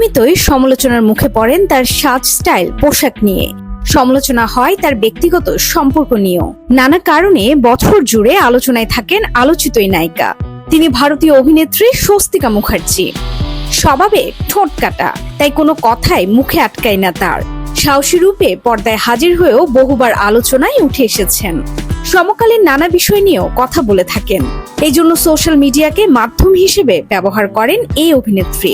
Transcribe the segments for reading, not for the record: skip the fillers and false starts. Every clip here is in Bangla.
নিয়মিতই সমালোচনার মুখে পড়েন তার সাজ স্টাইল, পোশাক নিয়ে। সমালোচনা হয় তার ব্যক্তিগত সম্পর্ক নিয়েও। নানা কারণে বছর জুড়ে আলোচনায় থাকেন আলোচিত এই নায়িকা। তিনি ভারতীয় অভিনেত্রী স্বস্তিকা মুখার্জি। স্বভাবে ঠোঁট কাটা, তাই কোনো কথাই মুখে আটকায় না তার। সাহসী রূপে পর্দায় হাজির হয়েও বহুবার আলোচনায় উঠে এসেছেন। সমকালীন নানা বিষয় নিয়েও কথা বলে থাকেন। এই জন্য সোশ্যাল মিডিয়াকে মাধ্যম হিসেবে ব্যবহার করেন এই অভিনেত্রী।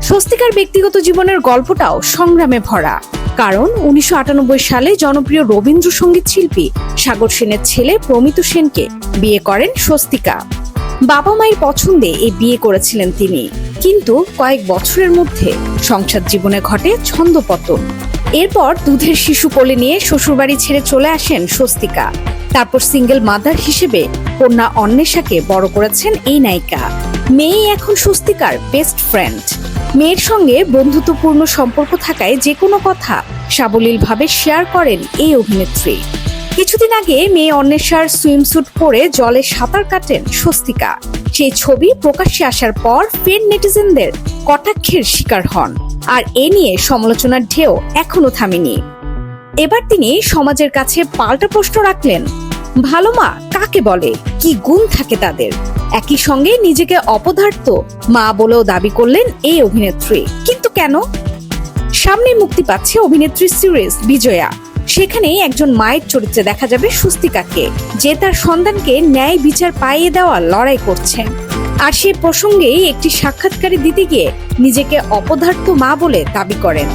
স্বস্তিকার ব্যক্তিগত জীবনের গল্পটাও সংগ্রামে ভরা। কারণ 1998 সালে জনপ্রিয় রবীন্দ্রসঙ্গীত শিল্পী সাগর সেনের ছেলে প্রমিত সেনকে বিয়ে করেন স্বস্তিকা। বাবা মায়ের পছন্দে এই বিয়ে করেছিলেন তিনি, কিন্তু কয়েক বছরের মধ্যে সংসার জীবনে ঘটে ছন্দপতন। এরপর দুধের শিশু কোলে নিয়ে শ্বশুরবাড়ি ছেড়ে চলে আসেন স্বস্তিকা। তারপর সিঙ্গেল মাদার হিসেবে কন্যা অন্বেষাকে বড় করেছেন এই নায়িকা। মেয়ে এখন স্বস্তিকার বেস্ট ফ্রেন্ড। মেয়ের সঙ্গে বন্ধুত্বপূর্ণ সম্পর্ক থাকায় যে কোনো কথা সাবলীলভাবে শেয়ার করেন এই অভিনেত্রী। কিছুদিন আগে মেয়ে অন্বেষার সুইমস্যুট পরে জলে সাঁতার কাটেন স্বস্তিকা। সেই ছবি প্রকাশ্যে আসার পর ফের নেটিজেনদের কটাক্ষের শিকার হন। আর এ নিয়ে সমালোচনার ঢেউ এখনো থামেনি। এবার তিনি সমাজের কাছে পাল্টা প্রশ্ন রাখলেন, ভালো মা কাকে বলে, কি গুণ থাকে তাদের? একই সঙ্গে নিজেকে অপদার্থ মা বলেও দাবি করলেন এই অভিনেত্রী। কিন্তু কেন? সামনে মুক্তি পাচ্ছে অভিনেত্রী সিরিজ বিজয়া। সেখানেই একজন মায়ের চরিত্রে দেখা যাবে স্বস্তিকাকে, যে তার সন্তানকে ন্যায় বিচার পাইয়ে দেওয়ার লড়াই করছেন। আর সে প্রসঙ্গেই একটি সাক্ষাৎকারে দিতে গিয়ে নিজেকে অপদার্থ মা বলে দাবি করেন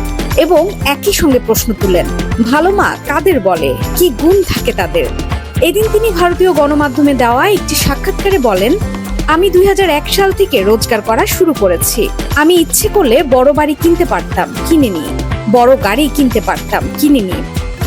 এবং একই সঙ্গে প্রশ্ন তুলেন, ভালো মা কাদের বলে, কি গুণ থাকে তাদের? এদিন তিনি ভারতীয় গণমাধ্যমে দেওয়া একটি সাক্ষাৎকারে বলেন, আমি 2001 সাল থেকে রোজগার করা শুরু করেছি। আমি ইচ্ছে করলে বড় বাড়ি কিনতে পারতাম, কিনিনি। বড় গাড়ি কিনতে পারতাম, কিনিনি।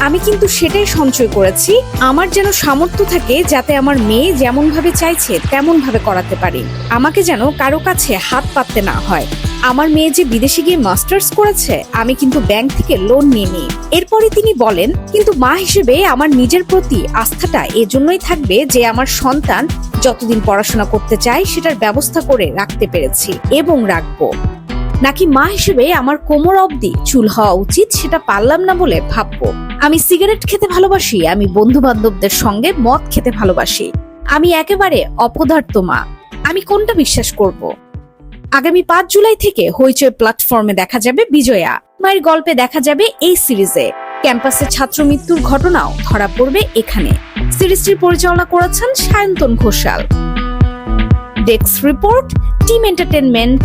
আমি কিন্তু সেটাই সঞ্চয় করেছি, আমার যেন সামর্থ্য থাকে যাতে আমার মেয়ে যেমন ভাবে চাইছে তেমন ভাবে করাতে পারি। আমাকে যেন কারো কাছে হাত পাততে না হয়। আমার মেয়ে যে বিদেশে গিয়ে মাস্টার্স করেছে, আমি কিন্তু ব্যাংক থেকে লোন নিইনি। এরপরে তিনি বলেন, কিন্তু মা হিসেবে আমার নিজের প্রতি আস্থাটা এজন্যই থাকবে যে আমার সন্তান যতদিন পড়াশোনা করতে চায় সেটার ব্যবস্থা করে রাখতে পেরেছি এবং রাখবো। নাকি মা হিসেবে আমার কোমর অবধি চুল হওয়া উচিত সেটা পারলাম না বলে ভাববো। আমি সিগারেট খেতে ভালোবাসি, আমি বন্ধু বান্ধবদের সঙ্গে মদ খেতে ভালোবাসি। আমি একেবারে অপদার্থ মা। আমি কোনটা বিশ্বাস করব? আগামী 5 জুলাই থেকে হইচই প্ল্যাটফর্মে দেখা যাবে বিজয়া। মায়ের গল্পে দেখা যাবে এই সিরিজে। ক্যাম্পাসে ছাত্র মৃত্যুর ঘটনাও ধরা পড়বে এখানে। সিরিজটির পরিচালনা করেছেন Sayantan Ghoshal. Desk report, team entertainment.